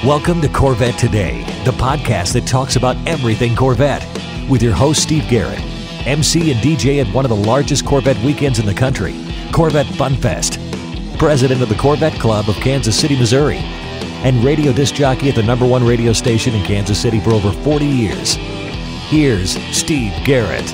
Welcome to Corvette Today, the podcast that talks about everything Corvette, with your host, Steve Garrett, MC and DJ at one of the largest Corvette weekends in the country, Corvette Fun Fest, president of the Corvette Club of Kansas City, Missouri, and radio disc jockey at the #1 radio station in Kansas City for over 40 years. Here's Steve Garrett.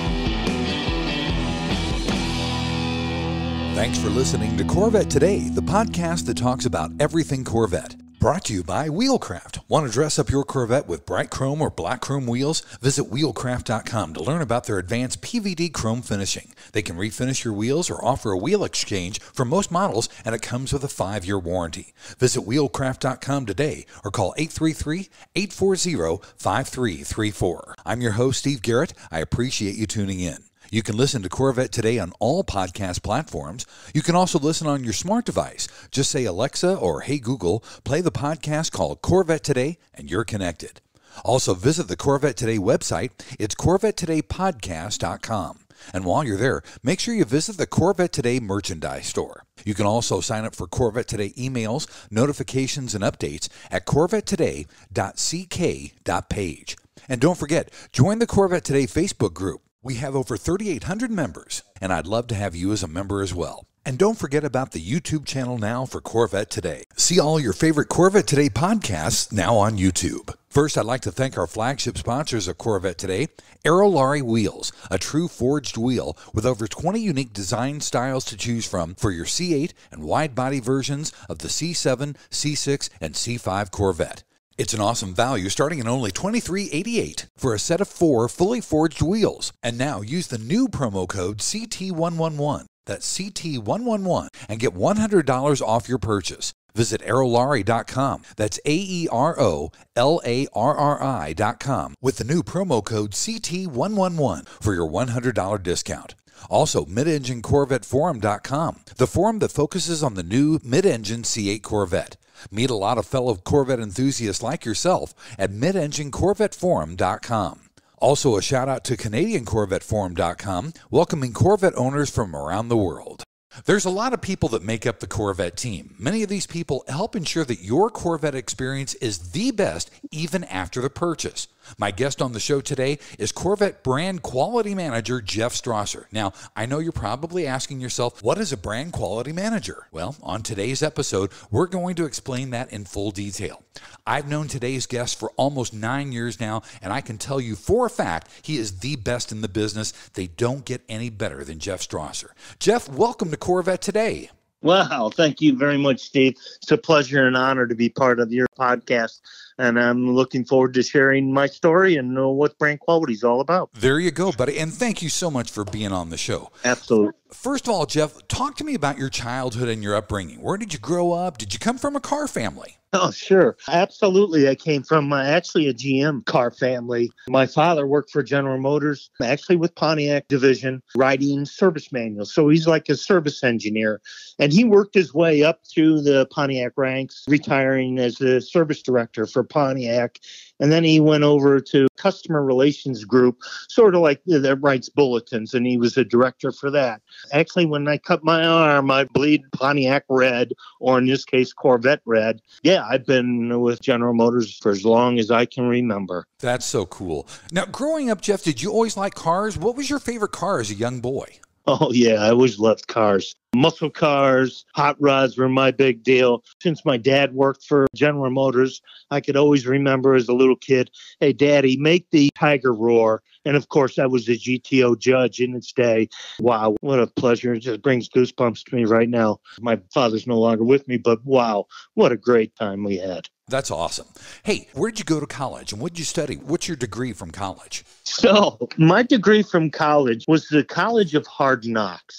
Thanks for listening to Corvette Today, the podcast that talks about everything Corvette. Brought to you by Wheelcraft. Want to dress up your Corvette with bright chrome or black chrome wheels? Visit wheelcraft.com to learn about their advanced PVD chrome finishing. They can refinish your wheels or offer a wheel exchange for most models, and it comes with a 5-year warranty. Visit wheelcraft.com today or call 833-840-5334. I'm your host, Steve Garrett. I appreciate you tuning in. You can listen to Corvette Today on all podcast platforms. You can also listen on your smart device. Just say, Alexa or Hey Google, play the podcast called Corvette Today, and you're connected. Also, visit the Corvette Today website. It's CorvetteTodayPodcast.com. And while you're there, make sure you visit the Corvette Today merchandise store. You can also sign up for Corvette Today emails, notifications, and updates at corvettetoday.ck.page. And don't forget, join the Corvette Today Facebook group. We have over 3,800 members, and I'd love to have you as a member as well. And don't forget about the YouTube channel now for Corvette Today. See all your favorite Corvette Today podcasts now on YouTube. First, I'd like to thank our flagship sponsors of Corvette Today, Aerolarri Wheels, a true forged wheel with over 20 unique design styles to choose from for your C8 and wide-body versions of the C7, C6, and C5 Corvette. It's an awesome value starting at only $23.88 for a set of 4 fully forged wheels. And now use the new promo code CT111, that's CT111, and get $100 off your purchase. Visit aerolarri.com, that's AEROLARRI.com, with the new promo code CT111 for your $100 discount. Also, midenginecorvetteforum.com, the forum that focuses on the new mid-engine C8 Corvette. Meet a lot of fellow Corvette enthusiasts like yourself at midenginecorvetteforum.com. Also, a shout out to CanadianCorvetteForum.com, welcoming Corvette owners from around the world. There's a lot of people that make up the Corvette team. Many of these people help ensure that your Corvette experience is the best even after the purchase. My guest on the show today is Corvette Brand Quality Manager Jeff Strausser. Now, I know you're probably asking yourself, what is a Brand Quality Manager? Well, on today's episode, we're going to explain that in full detail. I've known today's guest for almost 9 years now, and I can tell you for a fact he is the best in the business. They don't get any better than Jeff Strausser. Jeff, welcome to Corvette Today. Wow, thank you very much, Steve. It's a pleasure and honor to be part of your podcast, and I'm looking forward to sharing my story and know what brand quality is all about. There you go, buddy, and thank you so much for being on the show. Absolutely. First of all, Jeff, talk to me about your childhood and your upbringing. Where did you grow up? Did you come from a car family? Oh, sure. Absolutely. I came from actually a GM car family. My father worked for General Motors, actually with Pontiac division, writing service manuals. So he's like a service engineer. And he worked his way up through the Pontiac ranks, retiring as the service director for Pontiac. And then he went over to customer relations group, sort of like that writes bulletins, and he was a director for that. Actually, when I cut my arm, I bleed Pontiac red, or in this case, Corvette red. Yeah, I've been with General Motors for as long as I can remember. That's so cool. Now, growing up, Jeff, did you always like cars? What was your favorite car as a young boy? Oh, yeah, I always loved cars. Muscle cars, hot rods were my big deal. Since my dad worked for General Motors, I could always remember as a little kid, hey, Daddy, make the Tiger roar. And of course, I was a GTO judge in its day. Wow, what a pleasure. It just brings goosebumps to me right now. My father's no longer with me, but wow, what a great time we had. That's awesome. Hey, where did you go to college and what did you study? What's your degree from college? So my degree from college was the College of Hard Knocks.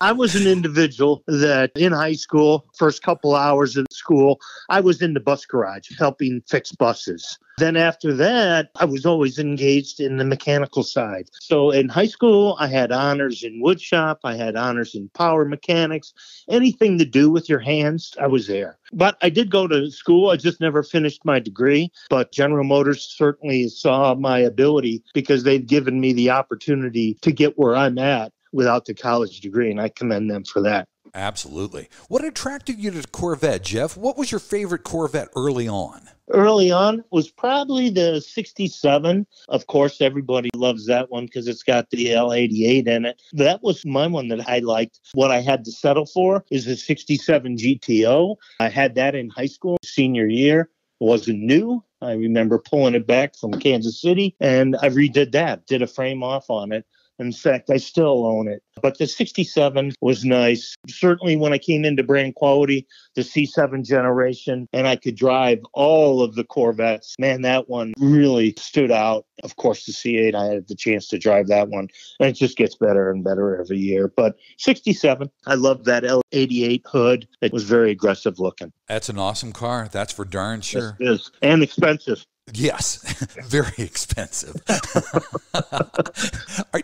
I was an individual that in high school, first couple hours of school, I was in the bus garage helping fix buses. Then after that, I was always engaged in the mechanical side. So in high school, I had honors in wood shop. I had honors in power mechanics. Anything to do with your hands, I was there. But I did go to school. I just never finished my degree. But General Motors certainly saw my ability because they've given me the opportunity to get where I'm at without the college degree, and I commend them for that. Absolutely. What attracted you to Corvette, Jeff? What was your favorite Corvette early on? Early on was probably the 67. Of course, everybody loves that one because it's got the L88 in it. That was my one that I liked. What I had to settle for is a 67 GTO. I had that in high school, senior year. It wasn't new. I remember pulling it back from Kansas City, and I redid that, did a frame off on it. In fact, I still own it. But the 67 was nice. Certainly when I came into brand quality, the C7 generation, and I could drive all of the Corvettes, man, that one really stood out. Of course, the C8, I had the chance to drive that one. And it just gets better and better every year. But 67, I love that L88 hood. It was very aggressive looking. That's an awesome car. That's for darn sure. Yes, it is. And expensive. Yes, very expensive.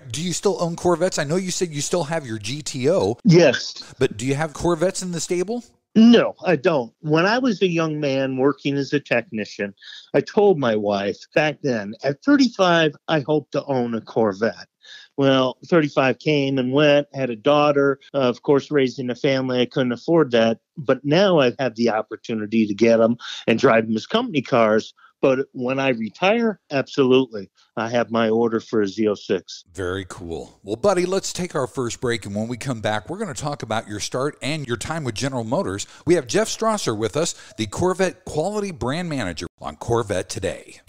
Do you still own Corvettes? I know you said you still have your GTO. Yes. But do you have Corvettes in the stable? No, I don't. When I was a young man working as a technician, I told my wife back then, at 35, I hope to own a Corvette. Well, 35 came and went, had a daughter, of course, raising a family. I couldn't afford that. But now I have the opportunity to get them and drive them as company cars. But when I retire, absolutely. I have my order for a Z06. Very cool. Well, buddy, let's take our first break. And when we come back, we're going to talk about your start and your time with General Motors. We have Jeff Strausser with us, the Corvette Quality Brand Manager on Corvette Today.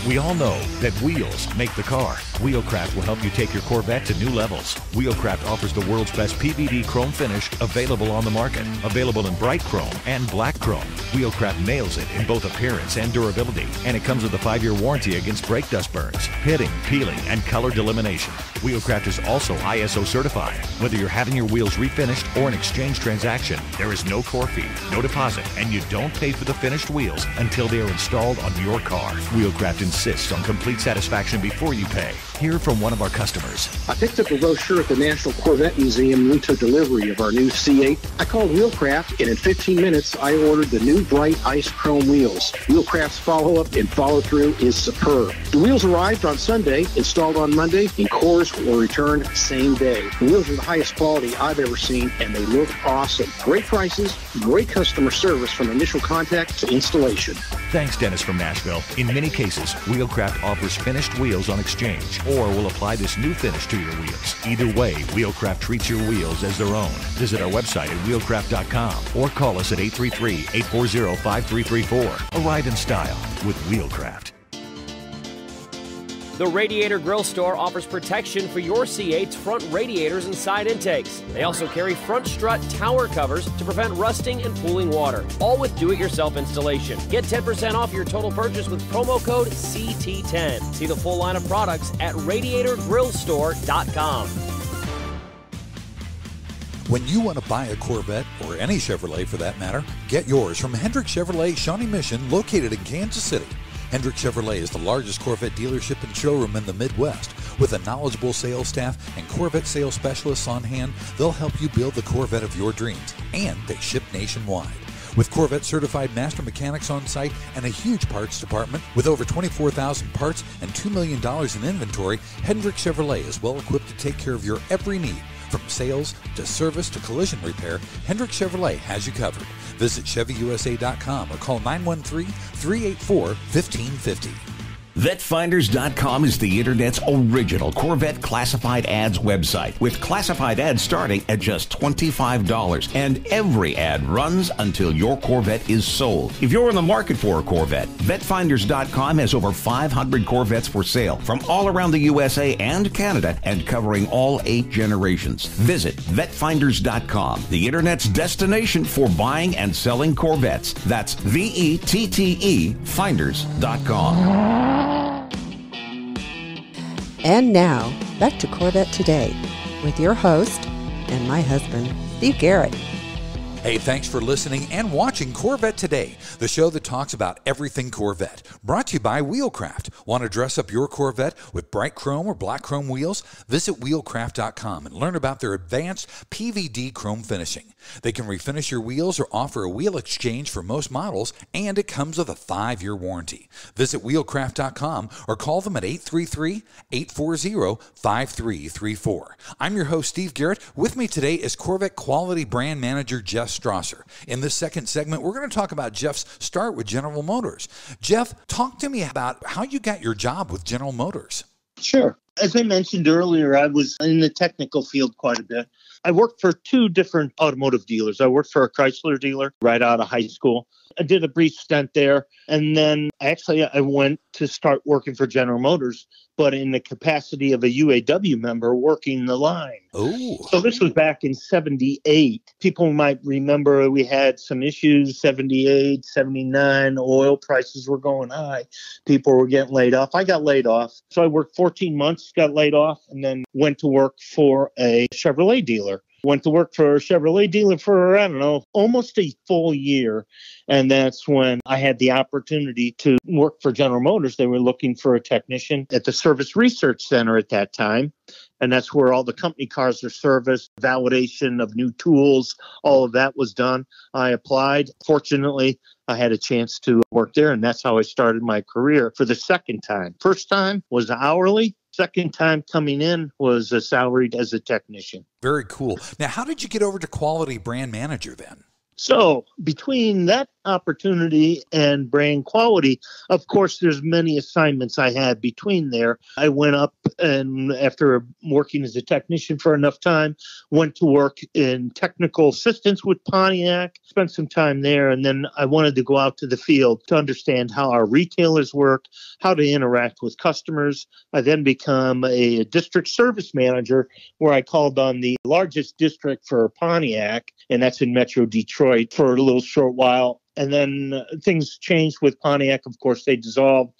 We all know that wheels make the car. Wheelcraft will help you take your Corvette to new levels. Wheelcraft offers the world's best PVD chrome finish available on the market. Available in bright chrome and black chrome. Wheelcraft nails it in both appearance and durability. And it comes with a 5-year warranty against brake dust burns, pitting, peeling, and color delamination. Wheelcraft is also ISO certified. Whether you're having your wheels refinished or an exchange transaction, there is no core fee, no deposit, and you don't pay for the finished wheels until they are installed on your car. Wheelcraft insists on complete satisfaction before you pay. Hear from one of our customers. I picked up a brochure at the National Corvette Museum and we took delivery of our new C8. I called Wheelcraft, and in 15 minutes, I ordered the new bright ice chrome wheels. Wheelcraft's follow-up and follow-through is superb. The wheels arrived on Sunday, installed on Monday, and cores were returned same day. The wheels are the highest quality I've ever seen, and they look awesome. Great prices, great customer service from initial contact to installation. Thanks, Dennis from Nashville. In many cases, Wheelcraft offers finished wheels on exchange or will apply this new finish to your wheels. Either way, Wheelcraft treats your wheels as their own. Visit our website at wheelcraft.com or call us at 833-840-5334. A ride in style with Wheelcraft. The Radiator Grill Store offers protection for your C8's front radiators and side intakes. They also carry front strut tower covers to prevent rusting and pooling water, all with do-it-yourself installation. Get 10% off your total purchase with promo code CT10. See the full line of products at radiatorgrillstore.com. When you want to buy a Corvette, or any Chevrolet for that matter, get yours from Hendrick Chevrolet Shawnee Mission, located in Kansas City. Hendrick Chevrolet is the largest Corvette dealership and showroom in the Midwest. With a knowledgeable sales staff and Corvette sales specialists on hand, they'll help you build the Corvette of your dreams, and they ship nationwide. With Corvette certified master mechanics on site and a huge parts department with over 24,000 parts and $2 million in inventory, Hendrick Chevrolet is well equipped to take care of your every need. From sales to service to collision repair, Hendrick Chevrolet has you covered. Visit ChevyUSA.com or call 913-384-1550. VetFinders.com is the Internet's original Corvette classified ads website, with classified ads starting at just $25, and every ad runs until your Corvette is sold. If you're in the market for a Corvette, VetFinders.com has over 500 Corvettes for sale from all around the USA and Canada, and covering all 8 generations. Visit VetFinders.com, the Internet's destination for buying and selling Corvettes. That's VETTE Finders.com. And now, back to Corvette Today with your host and my husband, Steve Garrett. Hey, thanks for listening and watching Corvette Today, the show that talks about everything Corvette. Brought to you by Wheelcraft. Want to dress up your Corvette with bright chrome or black chrome wheels? Visit wheelcraft.com and learn about their advanced PVD chrome finishing. They can refinish your wheels or offer a wheel exchange for most models, and it comes with a 5-year warranty. Visit wheelcraft.com or call them at 833-840-5334. I'm your host, Steve Garrett. With me today is Corvette Quality Brand Manager Jeff Strausser. In this second segment, we're going to talk about Jeff's start with General Motors. Jeff, talk to me about how you got your job with General Motors. Sure. As I mentioned earlier, I was in the technical field quite a bit. I worked for 2 different automotive dealers. I worked for a Chrysler dealer right out of high school. I did a brief stint there, and then I went to start working for General Motors, but in the capacity of a UAW member working the line. Oh. So this was back in 78. People might remember we had some issues, 78, 79, oil prices were going high. People were getting laid off. I got laid off. So I worked 14 months, got laid off, and then went to work for a Chevrolet dealer. Went to work for a Chevrolet dealer for, almost a full year. And that's when I had the opportunity to work for General Motors. They were looking for a technician at the Service Research Center at that time. And that's where all the company cars are serviced, validation of new tools, all of that was done. I applied. Fortunately, I had a chance to work there, and that's how I started my career for the second time. First time was hourly. Second time coming in was salaried as a technician. Very cool. Now, how did you get over to Quality Brand Manager then? So between that opportunity and brand quality, of course, there's many assignments I had between there. I went up and after working as a technician for enough time, went to work in technical assistance with Pontiac, spent some time there. And then I wanted to go out to the field to understand how our retailers work, how to interact with customers. I then become a district service manager where I called on the largest district for Pontiac, and that's in Metro Detroit, for a little short while. And then things changed with Pontiac. Of course, they dissolved.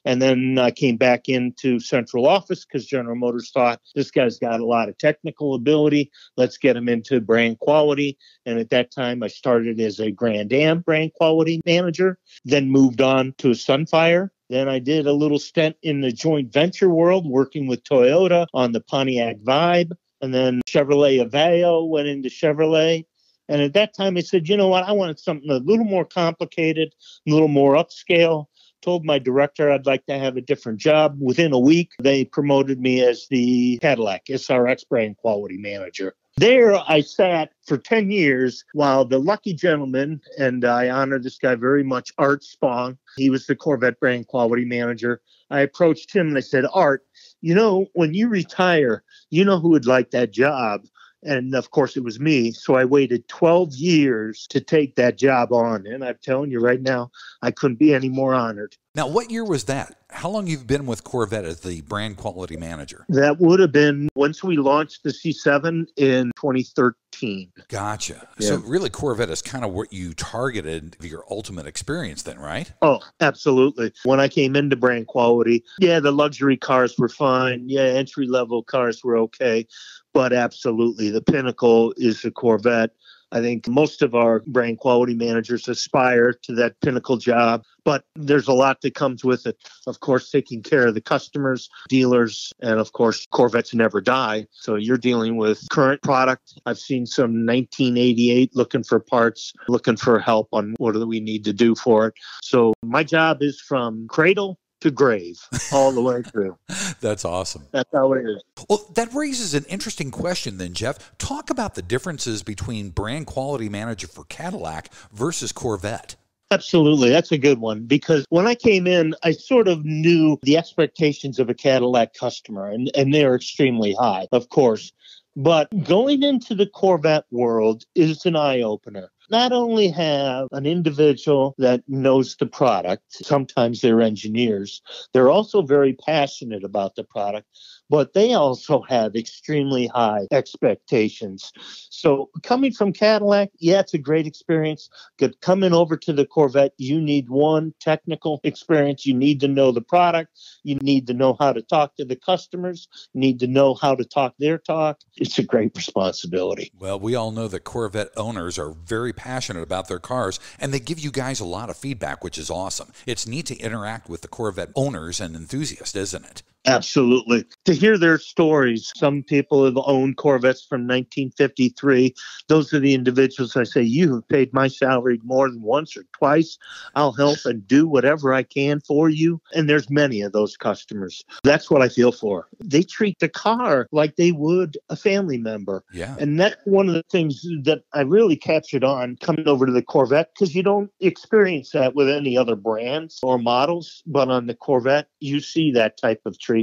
And then I came back into central office because General Motors thought this guy's got a lot of technical ability. Let's get him into brand quality. And at that time, I started as a Grand Am brand quality manager, then moved on to Sunfire. Then I did a little stint in the joint venture world, working with Toyota on the Pontiac Vibe. And then Chevrolet Aveo went into Chevrolet. And at that time, I said, you know what, I wanted something a little more complicated, a little more upscale. Told my director I'd like to have a different job. Within a week, they promoted me as the Cadillac SRX Brand Quality Manager. There, I sat for 10 years while the lucky gentleman, and I honor this guy very much, Art Spong, he was the Corvette Brand Quality Manager. I approached him and I said, Art, when you retire, who would like that job? And of course, it was me. So I waited 12 years to take that job on. And I'm telling you right now, I couldn't be any more honored. Now, what year was that? How long you've been with Corvette as the brand quality manager? That would have been once we launched the C7 in 2013. Gotcha. Yeah. So really Corvette is kind of what you targeted for your ultimate experience then, right? Oh, absolutely. When I came into brand quality, the luxury cars were fine. Entry-level cars were okay. But absolutely, the pinnacle is the Corvette. I think most of our brand quality managers aspire to that pinnacle job, but there's a lot that comes with it. Of course, taking care of the customers, dealers, and of course, Corvettes never die. So you're dealing with current product. I've seen some 1988 looking for parts, looking for help on what do we need to do for it. So my job is from cradle to grave all the way through. That's awesome. That's how it is. Well, that raises an interesting question then, Jeff. Talk about the differences between brand quality manager for Cadillac versus Corvette. Absolutely. That's a good one, because when I came in, I sort of knew the expectations of a Cadillac customer, and they're extremely high, of course. But going into the Corvette world is an eye-opener. Not only have an individual that knows the product, sometimes they're engineers, they're also very passionate about the product, but they also have extremely high expectations. So coming from Cadillac, yeah, it's a great experience. But coming over to the Corvette, you need one, technical experience. You need to know the product. You need to know how to talk to the customers. You need to know how to talk their talk. It's a great responsibility. Well, we all know that Corvette owners are very passionate about their cars, and they give you guys a lot of feedback, which is awesome. It's neat to interact with the Corvette owners and enthusiasts, isn't it? Absolutely. To hear their stories, some people have owned Corvettes from 1953. Those are the individuals I say, you have paid my salary more than once or twice. I'll help and do whatever I can for you. And there's many of those customers. That's what I feel for. They treat the car like they would a family member. Yeah. And that's one of the things that I really captured on coming over to the Corvette, because you don't experience that with any other brands or models. But on the Corvette, you see that type of treatment.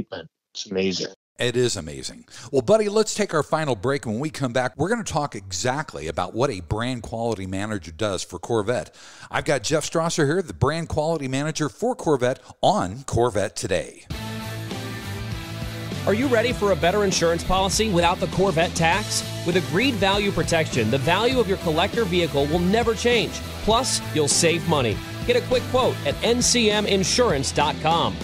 It's amazing. It is amazing. Well, buddy, let's take our final break. When we come back, we're going to talk exactly about what a brand quality manager does for Corvette. I've got Jeff Strausser here, the brand quality manager for Corvette on Corvette Today. Are you ready for a better insurance policy without the Corvette tax? With agreed value protection, the value of your collector vehicle will never change. Plus, you'll save money. Get a quick quote at ncminsurance.com.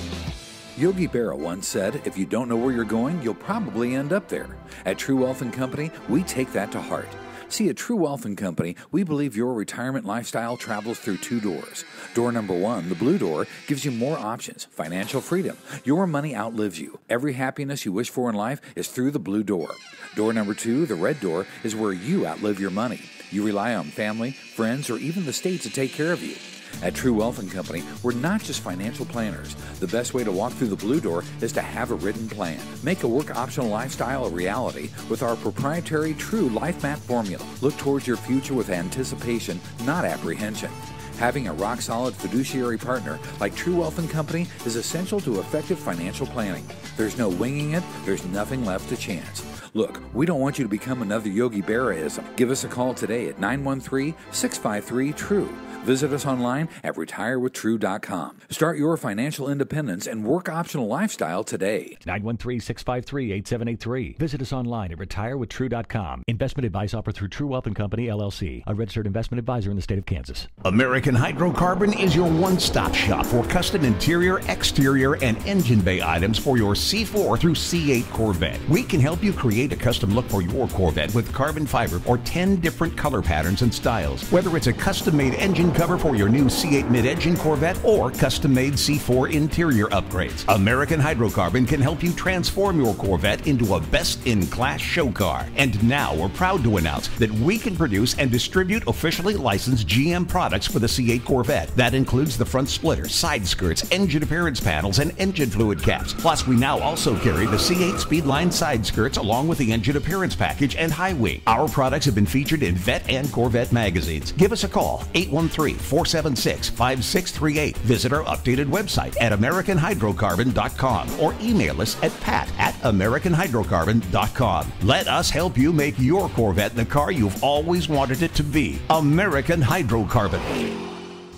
Yogi Berra once said, if you don't know where you're going, you'll probably end up there. At True Wealth & Company, we take that to heart. See, at True Wealth & Company, we believe your retirement lifestyle travels through two doors. Door number one, the blue door, gives you more options, financial freedom. Your money outlives you. Every happiness you wish for in life is through the blue door. Door number two, the red door, is where you outlive your money. You rely on family, friends, or even the state to take care of you. At True Wealth & Company, we're not just financial planners. The best way to walk through the blue door is to have a written plan. Make a work-optional lifestyle a reality with our proprietary True Life Map formula. Look towards your future with anticipation, not apprehension. Having a rock-solid fiduciary partner like True Wealth & Company is essential to effective financial planning. There's no winging it. There's nothing left to chance. Look, we don't want you to become another Yogi Berra-ism. Give us a call today at 913-653-TRUE. Visit us online at retirewithtrue.com. Start your financial independence and work-optional lifestyle today. 913-653-8783. Visit us online at retirewithtrue.com. Investment advice offered through True Wealth & Company, LLC, a registered investment advisor in the state of Kansas. American Hydrocarbon is your one-stop shop for custom interior, exterior, and engine bay items for your C4 through C8 Corvette. We can help you create a custom look for your Corvette with carbon fiber or 10 different color patterns and styles. Whether it's a custom-made engine cover for your new C8 mid-engine Corvette or custom-made C4 interior upgrades, American Hydrocarbon can help you transform your Corvette into a best-in-class show car. And now we're proud to announce that we can produce and distribute officially licensed GM products for the C8 Corvette. That includes the front splitter, side skirts, engine appearance panels, and engine fluid caps. Plus, we now also carry the C8 Speedline side skirts along with the engine appearance package and high wing. Our products have been featured in Vet and Corvette magazines. Give us a call, 813-476-5638. Visit our updated website at AmericanHydrocarbon.com or email us at pat@AmericanHydrocarbon.com. Let us help you make your Corvette the car you've always wanted it to be. American Hydrocarbon.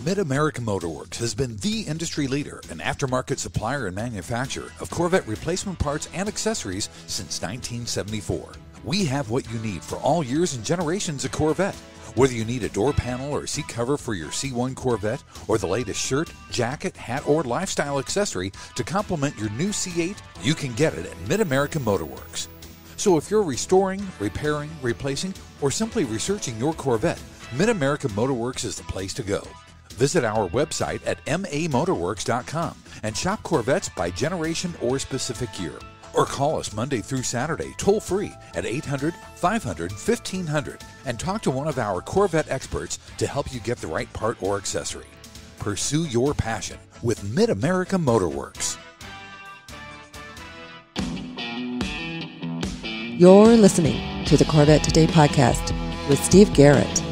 Mid-American Motorworks has been the industry leader and aftermarket supplier and manufacturer of Corvette replacement parts and accessories since 1974. We have what you need for all years and generations of Corvette. Whether you need a door panel or seat cover for your C1 Corvette, or the latest shirt, jacket, hat, or lifestyle accessory to complement your new C8, you can get it at Mid-American Motorworks. So if you're restoring, repairing, replacing, or simply researching your Corvette, Mid-American Motorworks is the place to go. Visit our website at mamotorworks.com and shop Corvettes by generation or specific year. Or call us Monday through Saturday, toll-free at 800-500-1500 and talk to one of our Corvette experts to help you get the right part or accessory. Pursue your passion with Mid-America Motorworks. You're listening to the Corvette Today podcast with Steve Garrett.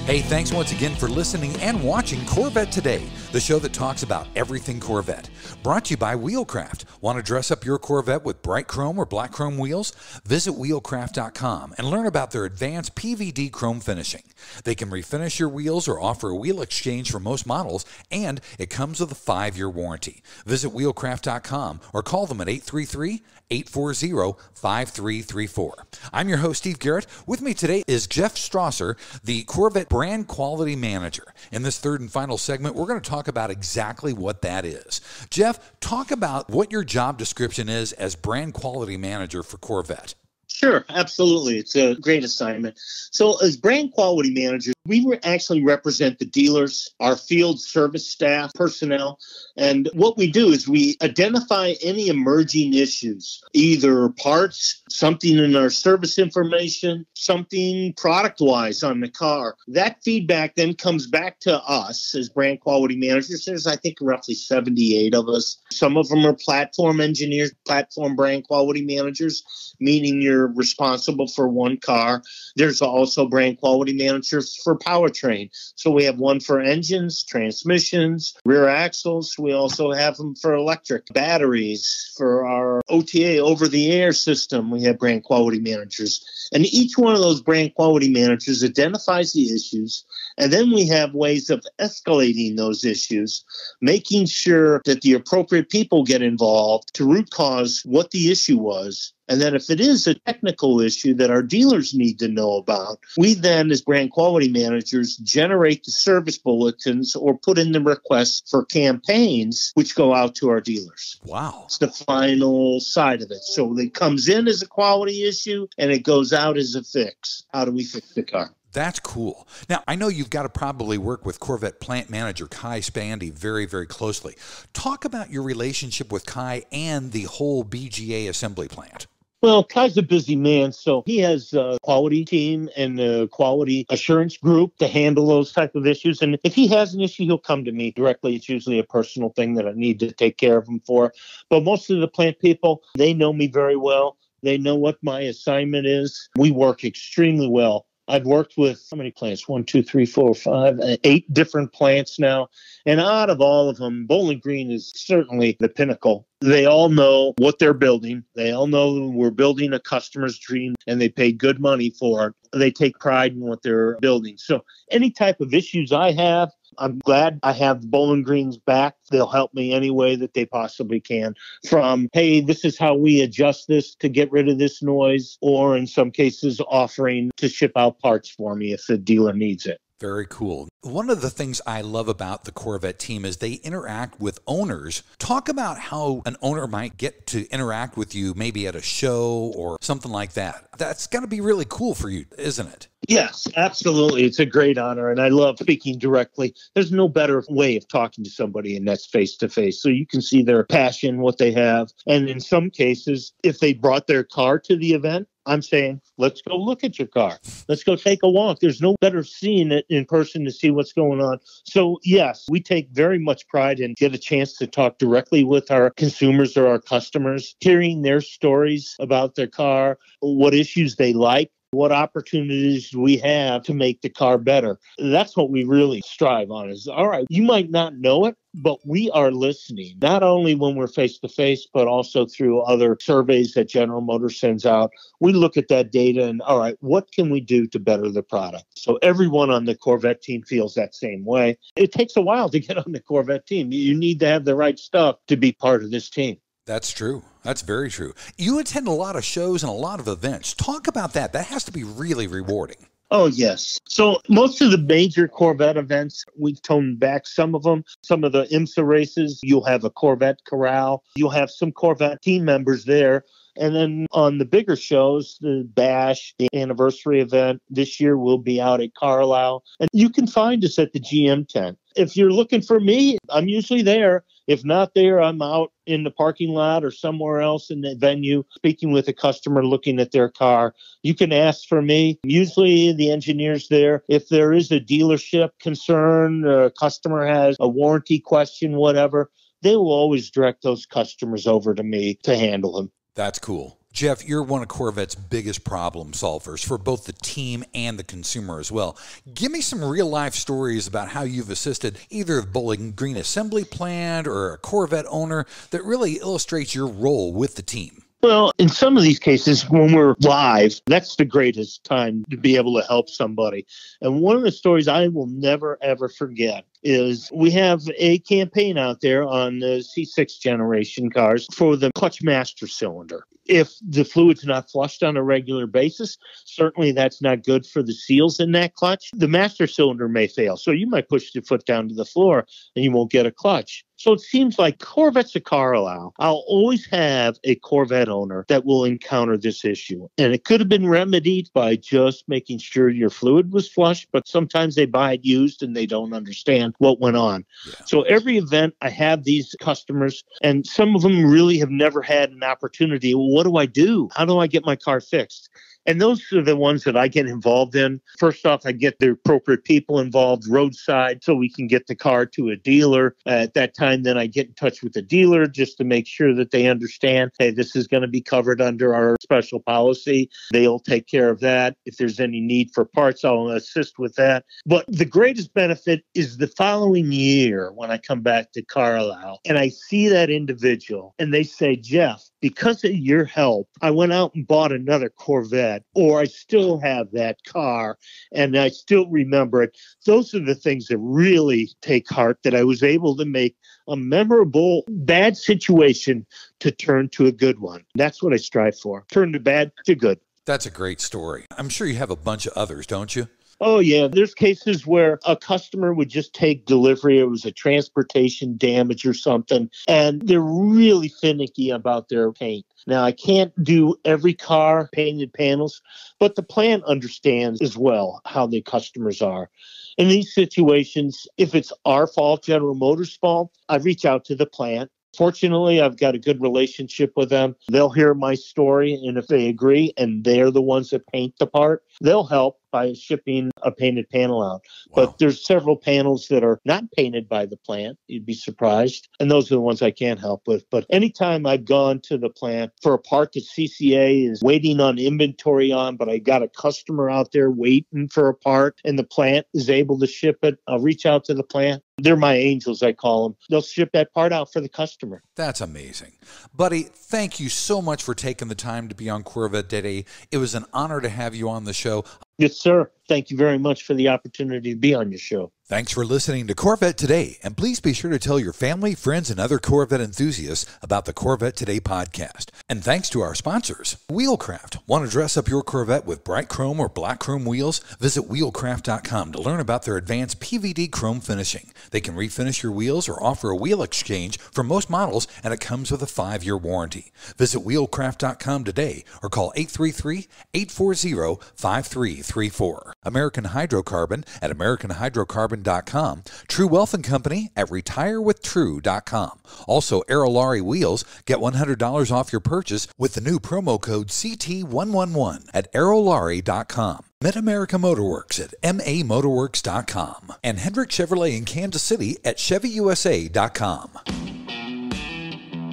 Hey, thanks once again for listening and watching Corvette Today, the show that talks about everything Corvette. Brought to you by Wheelcraft. Want to dress up your Corvette with bright chrome or black chrome wheels? Visit wheelcraft.com and learn about their advanced PVD chrome finishing. They can refinish your wheels or offer a wheel exchange for most models, and it comes with a 5-year warranty. Visit wheelcraft.com or call them at 833-840-5334. I'm your host, Steve Garrett. With me today is Jeff Strausser, the Corvette Brand Quality Manager. In this third and final segment, we're going to talk about exactly what that is. Jeff, talk about what your job description is as Brand Quality Manager for Corvette. Sure, absolutely. It's a great assignment. So as brand quality manager, we actually represent the dealers, our field service staff, personnel, and what we do is we identify any emerging issues, either parts, something in our service information, something product-wise on the car. That feedback then comes back to us as brand quality managers. There's, I think, roughly 78 of us. Some of them are platform engineers, platform brand quality managers, meaning you're responsible for one car. There's also brand quality managers for powertrain. So we have one for engines, transmissions, rear axles. We also have them for electric batteries. For our OTA over-the-air system, we have brand quality managers. And each one of those brand quality managers identifies the issues. And then we have ways of escalating those issues, making sure that the appropriate people get involved to root cause what the issue was. And then if it is a technical issue that our dealers need to know about, we then, as brand quality managers, generate the service bulletins or put in the requests for campaigns, which go out to our dealers. Wow. It's the final side of it. So it comes in as a quality issue and it goes out as a fix. How do we fix the car? That's cool. Now, I know you've got to probably work with Corvette plant manager Kai Spandy very, very closely. Talk about your relationship with Kai and the whole BGA assembly plant. Well, Kai's a busy man, so he has a quality team and a quality assurance group to handle those type of issues. And if he has an issue, he'll come to me directly. It's usually a personal thing that I need to take care of him for. But most of the plant people, they know me very well. They know what my assignment is. We work extremely well. I've worked with how many plants? 8 different plants now. And out of all of them, Bowling Green is certainly the pinnacle. They all know what they're building. They all know we're building a customer's dream and they pay good money for it. They take pride in what they're building. So any type of issues I have, I'm glad I have Bowling Green's back. They'll help me any way that they possibly can. From, hey, this is how we adjust this to get rid of this noise, or in some cases offering to ship out parts for me if the dealer needs it. Very cool. One of the things I love about the Corvette team is they interact with owners. Talk about how an owner might get to interact with you maybe at a show or something like that. That's got to be really cool for you, isn't it? Yes, absolutely. It's a great honor, and I love speaking directly. There's no better way of talking to somebody, and that's face-to-face. So you can see their passion, what they have. And in some cases, if they brought their car to the event, I'm saying, let's go look at your car. Let's go take a walk. There's no better seeing it in person to see what's going on. So, yes, we take very much pride in get a chance to talk directly with our consumers or our customers, hearing their stories about their car, what issues they like, what opportunities we have to make the car better. That's what we really strive on is, all right, you might not know it, but we are listening, not only when we're face-to-face, but also through other surveys that General Motors sends out. We look at that data and, all right, what can we do to better the product? So everyone on the Corvette team feels that same way. It takes a while to get on the Corvette team. You need to have the right stuff to be part of this team. That's true. That's very true. You attend a lot of shows and a lot of events. Talk about that. That has to be really rewarding. Oh, yes. So most of the major Corvette events, we've toned back some of them. Some of the IMSA races, you'll have a Corvette corral. You'll have some Corvette team members there. And then on the bigger shows, the Bash, the anniversary event, this year we'll be out at Carlisle. And you can find us at the GM tent. If you're looking for me, I'm usually there. If not there, I'm out in the parking lot or somewhere else in the venue, speaking with a customer, looking at their car. You can ask for me. Usually the engineer's there. If there is a dealership concern, or a customer has a warranty question, whatever, they will always direct those customers over to me to handle them. That's cool. Jeff, you're one of Corvette's biggest problem solvers for both the team and the consumer as well. Give me some real-life stories about how you've assisted either the Bowling Green assembly plant or a Corvette owner that really illustrates your role with the team. Well, in some of these cases, when we're live, that's the greatest time to be able to help somebody. And one of the stories I will never, ever forget is we have a campaign out there on the C6 generation cars for the clutch master cylinder. If the fluid's not flushed on a regular basis, certainly that's not good for the seals in that clutch. The master cylinder may fail. So you might push your foot down to the floor and you won't get a clutch. So it seems like Corvette's a car allow. I'll always have a Corvette owner that will encounter this issue. And it could have been remedied by just making sure your fluid was flushed, but sometimes they buy it used and they don't understand what went on. Yeah. So every event I have these customers, and some of them really have never had an opportunity. Well, what do I do? How do I get my car fixed? And those are the ones that I get involved in. First off, I get the appropriate people involved roadside so we can get the car to a dealer. At that time, then I get in touch with the dealer just to make sure that they understand, hey, this is going to be covered under our special policy. They'll take care of that. If there's any need for parts, I'll assist with that. But the greatest benefit is the following year when I come back to Carlisle and I see that individual and they say, Jeff, because of your help, I went out and bought another Corvette, or I still have that car and I still remember it. Those are the things that really take heart, that I was able to make a memorable bad situation to turn to a good one. That's what I strive for. Turn the bad to good. That's a great story. I'm sure you have a bunch of others, don't you? Oh, yeah. There's cases where a customer would just take delivery. It was a transportation damage or something, and they're really finicky about their paint. Now, I can't do every car painted panels, but the plant understands as well how the customers are. In these situations, if it's our fault, General Motors' fault, I reach out to the plant. Fortunately, I've got a good relationship with them. They'll hear my story, and if they agree and they're the ones that paint the part, they'll help by shipping a painted panel out. Wow. But there's several panels that are not painted by the plant. You'd be surprised. And those are the ones I can't help with. But anytime I've gone to the plant for a part that CCA is waiting on inventory on, but I got a customer out there waiting for a part and the plant is able to ship it, I'll reach out to the plant. They're my angels, I call them. They'll ship that part out for the customer. That's amazing. Buddy, thank you so much for taking the time to be on Corvette Today. It was an honor to have you on the show. Yes, sir. Thank you very much for the opportunity to be on your show. Thanks for listening to Corvette Today, and please be sure to tell your family, friends, and other Corvette enthusiasts about the Corvette Today podcast. And thanks to our sponsors, Wheelcraft. Want to dress up your Corvette with bright chrome or black chrome wheels? Visit wheelcraft.com to learn about their advanced PVD chrome finishing. They can refinish your wheels or offer a wheel exchange for most models, and it comes with a 5-year warranty. Visit wheelcraft.com today or call 833-840-5334. American Hydrocarbon at AmericanHydrocarbon.com. True Wealth & Company at RetireWithTrue.com. Also, Aerolarri Wheels. Get $100 off your purchase with the new promo code CT111 at Aerolarri.com. Mid-America Motorworks at MAMotorworks.com. And Hendrick Chevrolet in Kansas City at ChevyUSA.com.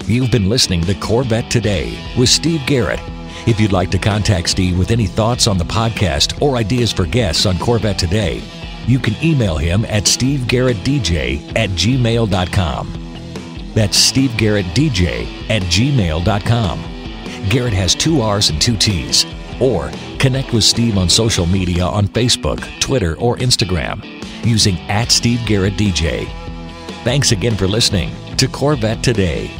You've been listening to Corvette Today with Steve Garrett. If you'd like to contact Steve with any thoughts on the podcast or ideas for guests on Corvette Today, you can email him at stevegarrettdj@gmail.com. That's stevegarrettdj@gmail.com. Garrett has 2 R's and 2 T's. Or connect with Steve on social media on Facebook, Twitter, or Instagram using @SteveGarrettDJ. Thanks again for listening to Corvette Today.